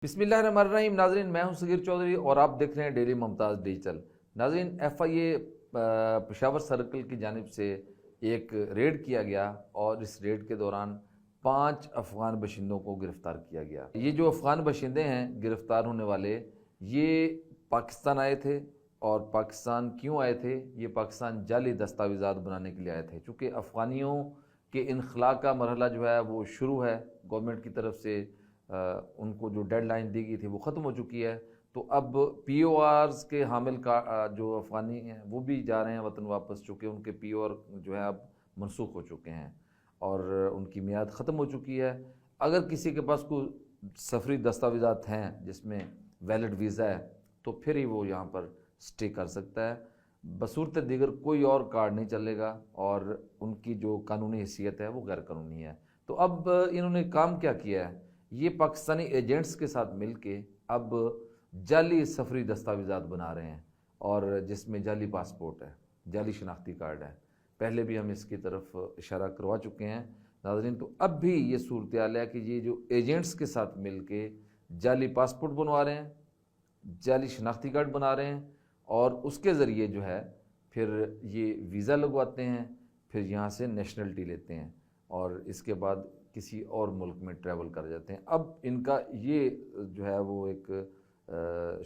بسم اللہ الرحمن الرحیم۔ ناظرین، میں ہوں صغیر چودھری اور آپ دیکھ رہے ہیں ڈیلی ممتاز ڈیجیٹل۔ ناظرین، ایف آئی اے پشاور سرکل کی جانب سے ایک ریڈ کیا گیا اور اس ریڈ کے دوران 5 افغان باشندوں کو گرفتار کیا گیا۔ یہ جو افغان باشندے ہیں گرفتار ہونے والے، یہ پاکستان آئے تھے۔ اور پاکستان کیوں آئے تھے؟ یہ پاکستان جعلی دستاویزات بنانے کے لیے آئے تھے، چونکہ افغانیوں کے انخلاء کا مرحلہ جو ہے وہ شروع ہے۔ گورنمنٹ کی طرف سے ان کو جو ڈیڈ لائن دی گئی تھی وہ ختم ہو چکی ہے، تو اب پی او آرز کے حامل کا جو افغانی ہیں وہ بھی جا رہے ہیں وطن واپس، چونکہ ان کے پی او آر جو ہے اب منسوخ ہو چکے ہیں اور ان کی میعاد ختم ہو چکی ہے۔ اگر کسی کے پاس کوئی سفری دستاویزات ہیں جس میں ویلڈ ویزا ہے تو پھر ہی وہ یہاں پر سٹے کر سکتا ہے، بصورت دیگر کوئی اور کارڈ نہیں چلے گا اور ان کی جو قانونی حیثیت ہے وہ غیر قانونی ہے۔ تو اب انہوں نے کام کیا کیا ہے؟ یہ پاکستانی ایجنٹس کے ساتھ مل کے اب جعلی سفری دستاویزات بنا رہے ہیں، اور جس میں جعلی پاسپورٹ ہے، جعلی شناختی کارڈ ہے۔ پہلے بھی ہم اس کی طرف اشارہ کروا چکے ہیں ناظرین۔ تو اب بھی یہ صورتحال ہے کہ یہ جو ایجنٹس کے ساتھ مل کے جعلی پاسپورٹ بنوا رہے ہیں، جعلی شناختی کارڈ بنا رہے ہیں، اور اس کے ذریعے جو ہے پھر یہ ویزا لگواتے ہیں، پھر یہاں سے نیشنلٹی لیتے ہیں اور اس کے بعد کسی اور ملک میں ٹریول کر جاتے ہیں۔ اب ان کا یہ جو ہے وہ ایک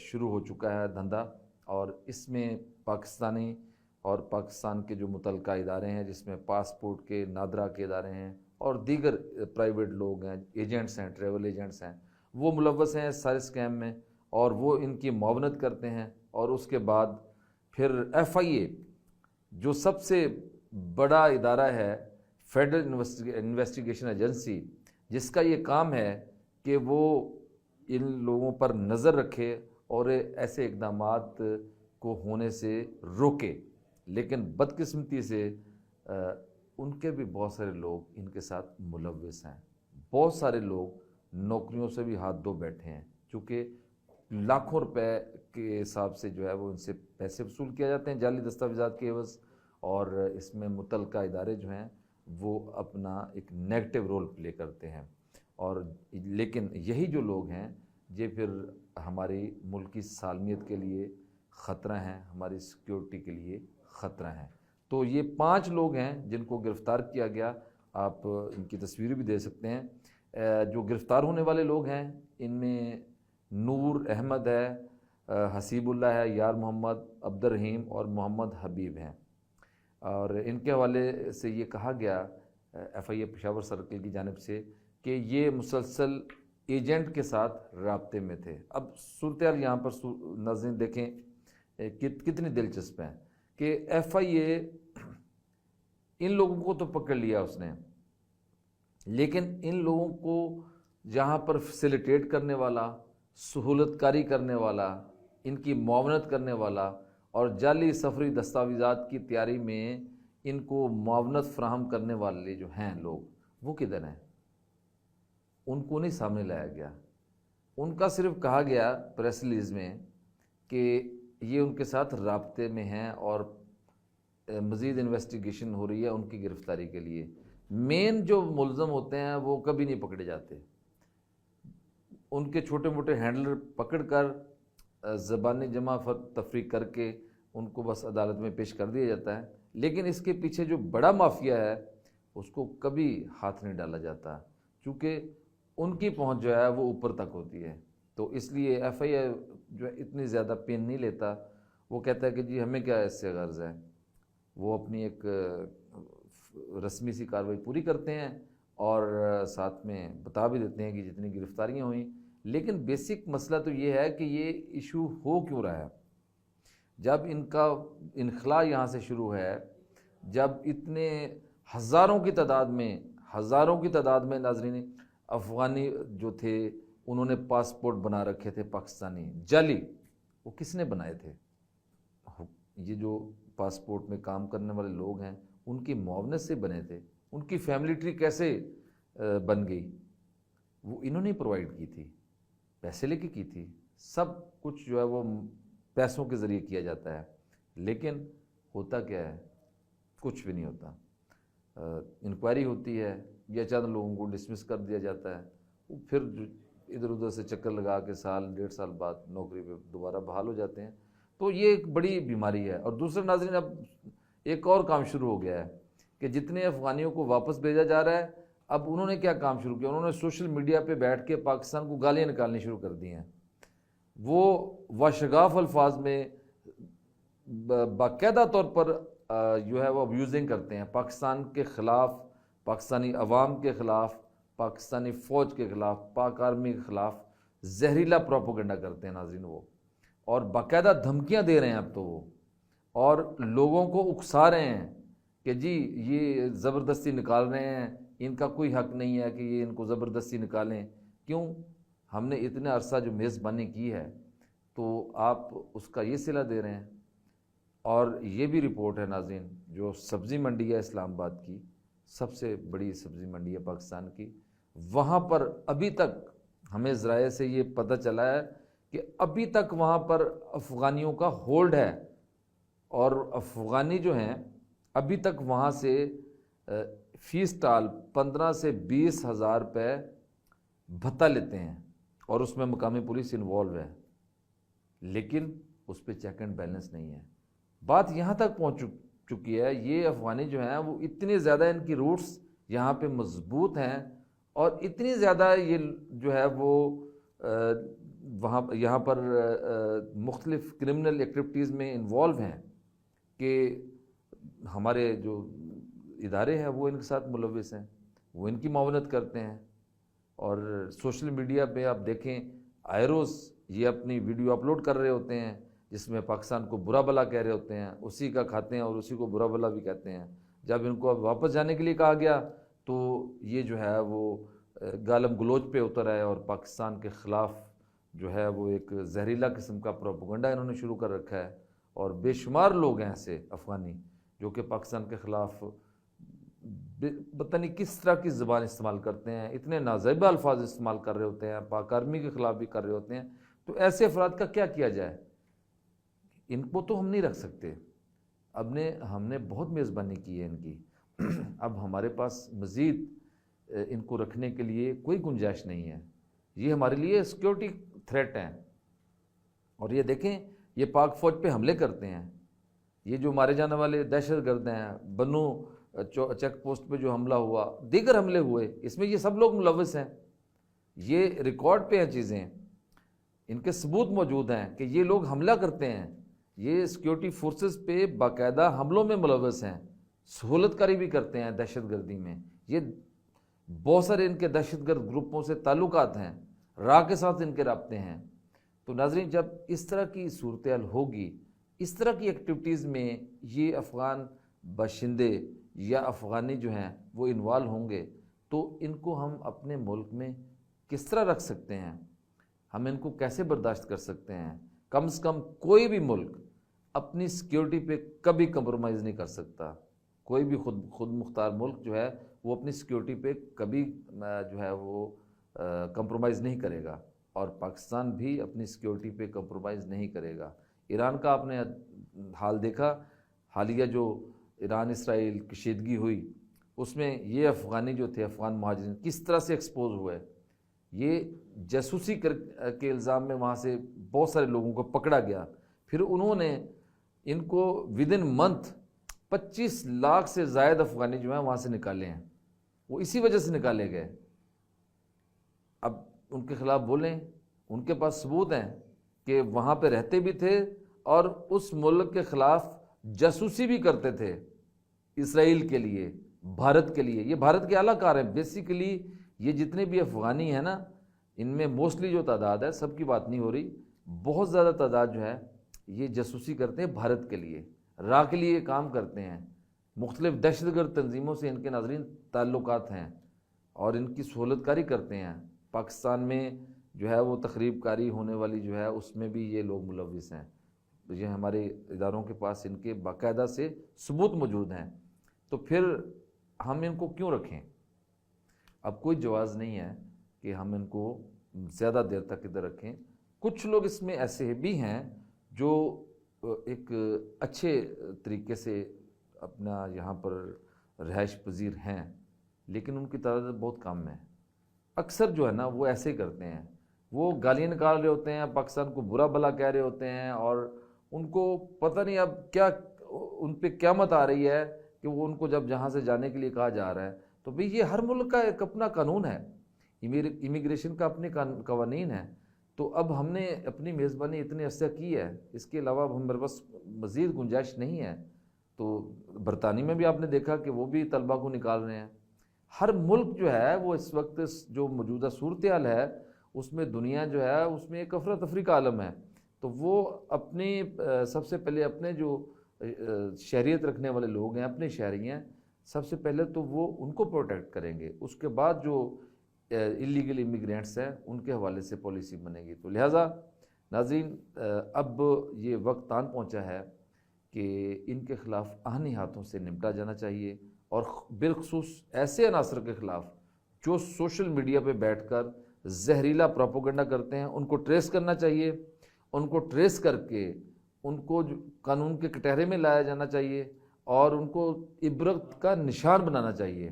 شروع ہو چکا ہے دھندا، اور اس میں پاکستانی اور پاکستان کے جو متعلقہ ادارے ہیں، جس میں پاسپورٹ کے نادرا کے ادارے ہیں اور دیگر پرائیویٹ لوگ ہیں، ایجنٹس ہیں، ٹریول ایجنٹس ہیں، وہ ملوث ہیں سارے اسکیم میں، اور وہ ان کی معاونت کرتے ہیں۔ اور اس کے بعد پھر ایف آئی اے جو سب سے بڑا ادارہ ہے، فیڈرل انویسٹیگیشن ایجنسی، جس کا یہ کام ہے کہ وہ ان لوگوں پر نظر رکھے اور ایسے اقدامات کو ہونے سے روکے، لیکن بدقسمتی سے ان کے بھی بہت سارے لوگ ان کے ساتھ ملوث ہیں۔ بہت سارے لوگ نوکریوں سے بھی ہاتھ دھو بیٹھے ہیں، چونکہ لاکھوں روپے کے حساب سے جو ہے وہ ان سے پیسے وصول کیا جاتے ہیں جعلی دستاویزات کے عوض، اور اس میں متعلقہ ادارے جو ہیں وہ اپنا ایک نیگیٹو رول پلے کرتے ہیں۔ اور لیکن یہی جو لوگ ہیں یہ پھر ہماری ملک کی سالمیت کے لیے خطرہ ہیں، ہماری سیکیورٹی کے لیے خطرہ ہیں۔ تو یہ 5 لوگ ہیں جن کو گرفتار کیا گیا، آپ ان کی تصویر بھی دے سکتے ہیں۔ جو گرفتار ہونے والے لوگ ہیں ان میں نور احمد ہے، حسیب اللہ ہے، یار محمد، عبد الرحیم اور محمد حبیب ہیں۔ اور ان کے حوالے سے یہ کہا گیا ایف آئی اے پشاور سرکل کی جانب سے کہ یہ مسلسل ایجنٹ کے ساتھ رابطے میں تھے۔ اب صورتحال یہاں پر ناظرین دیکھیں کتنی دلچسپ ہیں کہ ایف آئی اے ان لوگوں کو تو پکڑ لیا اس نے، لیکن ان لوگوں کو جہاں پر فیسیلیٹیٹ کرنے والا، سہولت کاری کرنے والا، ان کی معاونت کرنے والا اور جعلی سفری دستاویزات کی تیاری میں ان کو معاونت فراہم کرنے والے جو ہیں لوگ، وہ کدھر ہیں؟ ان کو نہیں سامنے لایا گیا۔ ان کا صرف کہا گیا پریس ریلیز میں کہ یہ ان کے ساتھ رابطے میں ہیں اور مزید انویسٹیگیشن ہو رہی ہے ان کی گرفتاری کے لیے۔ مین جو ملزم ہوتے ہیں وہ کبھی نہیں پکڑے جاتے، ان کے چھوٹے موٹے ہینڈلر پکڑ کر زبانی جمع تفریق کر کے ان کو بس عدالت میں پیش کر دیا جاتا ہے، لیکن اس کے پیچھے جو بڑا مافیا ہے اس کو کبھی ہاتھ نہیں ڈالا جاتا، چونکہ ان کی پہنچ جو ہے وہ اوپر تک ہوتی ہے۔ تو اس لیے ایف آئی اے جو ہے اتنی زیادہ پین نہیں لیتا، وہ کہتا ہے کہ جی ہمیں کیا اس سے غرض ہے، وہ اپنی ایک رسمی سی کارروائی پوری کرتے ہیں اور ساتھ میں بتا بھی دیتے ہیں کہ جتنی گرفتاریاں ہوئیں۔ لیکن بیسک مسئلہ تو یہ ہے کہ یہ ایشو ہو کیوں رہا ہے؟ جب ان کا انخلاء یہاں سے شروع ہے، جب اتنے ہزاروں کی تعداد میں ناظرین افغانی جو تھے انہوں نے پاسپورٹ بنا رکھے تھے پاکستانی جعلی، وہ کس نے بنائے تھے؟ یہ جو پاسپورٹ میں کام کرنے والے لوگ ہیں ان کی معاونت سے بنے تھے۔ ان کی فیملی ٹری کیسے بن گئی؟ وہ انہوں نے پرووائڈ کی تھی، پیسے لے کے کی تھی۔ سب کچھ جو ہے وہ پیسوں کے ذریعے کیا جاتا ہے، لیکن ہوتا کیا ہے؟ کچھ بھی نہیں ہوتا۔ انکوائری ہوتی ہے یا چند لوگوں کو ڈسمس کر دیا جاتا ہے، پھر ادھر ادھر سے چکر لگا کے سال ڈیڑھ سال بعد نوکری پہ دوبارہ بحال ہو جاتے ہیں. تو یہ ایک بڑی بیماری ہے. اور دوسرا ناظرین، اب ایک اور کام شروع ہو گیا ہے کہ جتنے افغانیوں کو واپس بھیجا جا رہا ہے، اب انہوں نے کیا کام شروع کیا، انہوں نے سوشل میڈیا پہ بیٹھ کے پاکستان کو گالیاں نکالنی شروع کر دی ہیں. وہ واشگاف الفاظ میں باقاعدہ طور پر جو ہے وہ ابیوزنگ کرتے ہیں پاکستان کے خلاف، پاکستانی عوام کے خلاف، پاکستانی فوج کے خلاف، پاک آرمی کے خلاف زہریلا پروپیگنڈا کرتے ہیں ناظرین وہ، اور باقاعدہ دھمکیاں دے رہے ہیں اب تو وہ، اور لوگوں کو اکسا رہے ہیں کہ جی یہ زبردستی نکال رہے ہیں، ان کا کوئی حق نہیں ہے کہ یہ ان کو زبردستی نکالیں. کیوں؟ ہم نے اتنا عرصہ جو میزبانی کی ہے تو آپ اس کا یہ صلہ دے رہے ہیں. اور یہ بھی رپورٹ ہے ناظرین، جو سبزی منڈی ہے اسلام آباد کی، سب سے بڑی سبزی منڈی ہے پاکستان کی، وہاں پر ابھی تک ہمیں ذرائع سے یہ پتہ چلا ہے کہ ابھی تک وہاں پر افغانیوں کا ہولڈ ہے، اور افغانی جو ہیں ابھی تک وہاں سے فی اسٹال 15 سے 20 ہزار روپے بھتہ لیتے ہیں، اور اس میں مقامی پولیس انوالو ہے، لیکن اس پہ چیک اینڈ بیلنس نہیں ہے. بات یہاں تک پہنچ چکی ہے، یہ افغانی جو ہیں وہ اتنے زیادہ ان کی روٹس یہاں پہ مضبوط ہیں، اور اتنی زیادہ یہ جو ہے وہ وہاں یہاں پر مختلف کرمنل ایکٹیویٹیز میں انوالو ہیں کہ ہمارے جو ادارے ہیں وہ ان کے ساتھ ملوث ہیں، وہ ان کی معاونت کرتے ہیں. اور سوشل میڈیا پہ آپ دیکھیں آئے روز یہ اپنی ویڈیو اپلوڈ کر رہے ہوتے ہیں جس میں پاکستان کو برا بلا کہہ رہے ہوتے ہیں، اسی کا کھاتے ہیں اور اسی کو برا بلا بھی کہتے ہیں. جب ان کو اب واپس جانے کے لیے کہا گیا تو یہ جو ہے وہ گالم گلوچ پہ اتر آئے، اور پاکستان کے خلاف جو ہے وہ ایک زہریلا قسم کا پروپیگنڈا انہوں نے شروع کر رکھا ہے. اور بے شمار لوگ ہیں ایسے افغانی جو کہ پاکستان کے خلاف پتہ نہیں کس طرح کی زبان استعمال کرتے ہیں، اتنے نازیبہ الفاظ استعمال کر رہے ہوتے ہیں، پاک آرمی کے خلاف بھی کر رہے ہوتے ہیں. تو ایسے افراد کا کیا کیا جائے؟ ان کو تو ہم نہیں رکھ سکتے. ہم نے بہت میزبانی کی ہے ان کی، اب ہمارے پاس مزید ان کو رکھنے کے لیے کوئی گنجائش نہیں ہے. یہ ہمارے لیے سیکیورٹی تھریٹ ہیں. اور یہ دیکھیں یہ پاک فوج پہ حملے کرتے ہیں، یہ جو مارے جانے والے دہشت گرد ہیں، بنو چیک پوسٹ پہ جو حملہ ہوا، دیگر حملے ہوئے، اس میں یہ سب لوگ ملوث ہیں. یہ ریکارڈ پہ ہیں چیزیں، ان کے ثبوت موجود ہیں کہ یہ لوگ حملہ کرتے ہیں، یہ سیکیورٹی فورسز پہ باقاعدہ حملوں میں ملوث ہیں، سہولت کاری بھی کرتے ہیں دہشت گردی میں. یہ بہت سارے ان کے دہشت گرد گروپوں سے تعلقات ہیں، را کے ساتھ ان کے رابطے ہیں. تو ناظرین جب اس طرح کی صورتحال ہوگی، اس طرح کی ایکٹیویٹیز میں یہ افغان باشندے یا افغانی جو ہیں وہ انوالو ہوں گے تو ان کو ہم اپنے ملک میں کس طرح رکھ سکتے ہیں؟ ہم ان کو کیسے برداشت کر سکتے ہیں؟ کم سے کم کوئی بھی ملک اپنی سیکیورٹی پہ کبھی کمپرومائز نہیں کر سکتا. کوئی بھی خود مختار ملک جو ہے وہ اپنی سیکیورٹی پہ کبھی جو ہے وہ کمپرومائز نہیں کرے گا، اور پاکستان بھی اپنی سیکیورٹی پہ کمپرومائز نہیں کرے گا. ایران کا آپ نے حال دیکھا، حالیہ جو ایران اسرائیل کشیدگی ہوئی، اس میں یہ افغانی جو تھے، افغان مہاجرین کس طرح سے ایکسپوز ہوئے. یہ جاسوسی کے الزام میں وہاں سے بہت سارے لوگوں کو پکڑا گیا، پھر انہوں نے ان کو ودن منتھ 25 لاکھ سے زائد افغانی جو ہیں وہاں سے نکالے ہیں. وہ اسی وجہ سے نکالے گئے. اب ان کے خلاف بولیں، ان کے پاس ثبوت ہیں کہ وہاں پہ رہتے بھی تھے اور اس ملک کے خلاف جاسوسی بھی کرتے تھے، اسرائیل کے لیے، بھارت کے لیے. یہ بھارت کے اعلیٰ کار ہیں بیسیکلی. یہ جتنے بھی افغانی ہیں نا، ان میں موسٹلی جو تعداد ہے، سب کی بات نہیں ہو رہی، بہت زیادہ تعداد جو ہے یہ جاسوسی کرتے ہیں بھارت کے لیے، را کے لیے کام کرتے ہیں. مختلف دہشت گرد تنظیموں سے ان کے ناظرین تعلقات ہیں اور ان کی سہولت کاری کرتے ہیں. پاکستان میں جو ہے وہ تخریب کاری ہونے والی جو ہے اس میں بھی یہ لوگ ملوث ہیں. یہ ہمارے اداروں کے پاس ان کے باقاعدہ سے ثبوت موجود ہیں. تو پھر ہم ان کو کیوں رکھیں؟ اب کوئی جواز نہیں ہے کہ ہم ان کو زیادہ دیر تک ادھر رکھیں. کچھ لوگ اس میں ایسے بھی ہیں جو ایک اچھے طریقے سے اپنا یہاں پر رہائش پذیر ہیں، لیکن ان کی تعداد بہت کم ہے. اکثر جو ہے نا وہ ایسے ہی کرتے ہیں وہ گالیاں نکال رہے ہوتے ہیں، پاکستان کو برا بھلا کہہ رہے ہوتے ہیں، اور ان کو پتہ نہیں اب کیا ان پہ قیامت آ رہی ہے کہ وہ ان کو جب جہاں سے جانے کے لیے کہا جا رہا ہے۔ تو بھئی یہ ہر ملک کا ایک اپنا قانون ہے، امیگریشن کا اپنے قوانین ہے۔ تو اب ہم نے اپنی میزبانی اتنے عرصہ کی ہے، اس کے علاوہ اب ہمارے پاس مزید گنجائش نہیں ہے۔ تو برطانیہ میں بھی آپ نے دیکھا کہ وہ بھی طلبہ کو نکال رہے ہیں۔ ہر ملک جو ہے وہ اس وقت جو موجودہ صورتحال ہے اس میں دنیا جو ہے اس میں ایک افراتفری کا عالم ہے۔ تو وہ اپنی سب سے پہلے اپنے جو شہریت رکھنے والے لوگ ہیں، اپنے شہری ہیں، سب سے پہلے تو وہ ان کو پروٹیکٹ کریں گے، اس کے بعد جو اللیگل امیگرینٹس ہیں ان کے حوالے سے پالیسی بنے گی۔ تو لہٰذا ناظرین اب یہ وقت آن پہنچا ہے کہ ان کے خلاف آہنی ہاتھوں سے نمٹا جانا چاہیے، اور بالخصوص ایسے عناصر کے خلاف جو سوشل میڈیا پہ بیٹھ کر زہریلا پروپیگنڈا کرتے ہیں، ان کو ٹریس کرنا چاہیے۔ ان کو ٹریس کر کے ان کو قانون کے کٹہرے میں لایا جانا چاہیے، اور ان کو عبرت کا نشان بنانا چاہیے،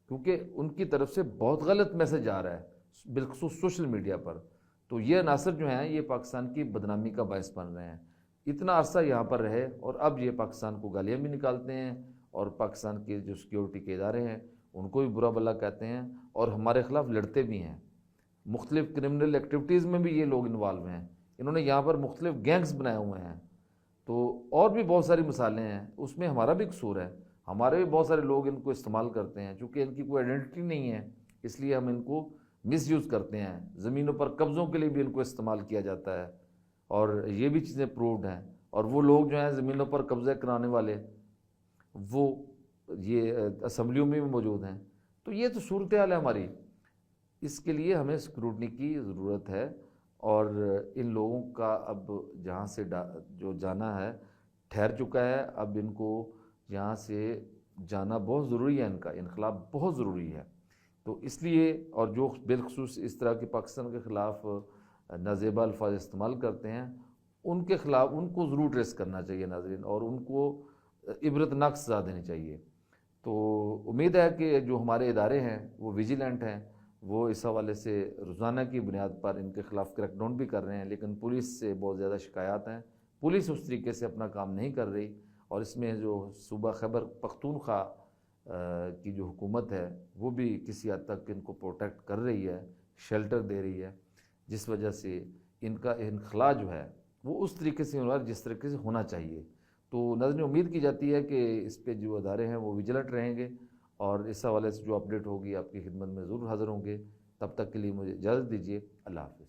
کیونکہ ان کی طرف سے بہت غلط میسج آ رہا ہے بالخصوص سوشل میڈیا پر۔ تو یہ عناصر جو ہیں یہ پاکستان کی بدنامی کا باعث بن رہے ہیں۔ اتنا عرصہ یہاں پر رہے اور اب یہ پاکستان کو گالیاں بھی نکالتے ہیں، اور پاکستان کے جو سیکیورٹی کے ادارے ہیں ان کو بھی برا بھلا کہتے ہیں، اور ہمارے خلاف لڑتے بھی ہیں۔ مختلف کرمنل ایکٹیویٹیز میں بھی یہ لوگ انوالو ہیں، انہوں نے یہاں پر مختلف گینگز بنائے ہوئے ہیں۔ تو اور بھی بہت ساری مثالیں ہیں، اس میں ہمارا بھی قصور ہے، ہمارے بھی بہت سارے لوگ ان کو استعمال کرتے ہیں، چونکہ ان کی کوئی آئیڈینٹی نہیں ہے اس لیے ہم ان کو مس یوز کرتے ہیں۔ زمینوں پر قبضوں کے لیے بھی ان کو استعمال کیا جاتا ہے، اور یہ بھی چیزیں پرووڈ ہیں۔ اور وہ لوگ جو ہیں زمینوں پر قبضہ کرانے والے، وہ یہ اسمبلیوں میں بھی موجود ہیں۔ تو یہ تو صورتحال ہے ہماری، اس کے لیے ہمیں اسکروٹنی کی ضرورت ہے، اور ان لوگوں کا اب جہاں سے جو جانا ہے ٹھہر چکا ہے، اب ان کو یہاں سے جانا بہت ضروری ہے، ان کا انقلاب بہت ضروری ہے۔ تو اس لیے، اور جو بالخصوص اس طرح کے پاکستان کے خلاف نازیبا الفاظ استعمال کرتے ہیں ان کے خلاف ان کو ضرور ٹریس کرنا چاہیے ناظرین، اور ان کو عبرتناک سزا دینی چاہیے۔ تو امید ہے کہ جو ہمارے ادارے ہیں وہ ویجیلنٹ ہیں، وہ اس حوالے سے روزانہ کی بنیاد پر ان کے خلاف کریک ڈاؤن بھی کر رہے ہیں، لیکن پولیس سے بہت زیادہ شکایات ہیں، پولیس اس طریقے سے اپنا کام نہیں کر رہی، اور اس میں جو صوبہ خیبر پختونخوا کی جو حکومت ہے وہ بھی کسی حد تک ان کو پروٹیکٹ کر رہی ہے، شیلٹر دے رہی ہے، جس وجہ سے ان کا انخلاء جو ہے وہ اس طریقے سے ہونا جس طریقے سے ہونا چاہیے۔ تو ناظرین امید کی جاتی ہے کہ اس پہ جو ادارے ہیں وہ ویجیلنٹ رہیں گے، اور اس حوالے سے جو اپڈیٹ ہوگی آپ کی خدمت میں ضرور حاضر ہوں گے۔ تب تک کے لیے مجھے اجازت دیجیے، اللہ حافظ۔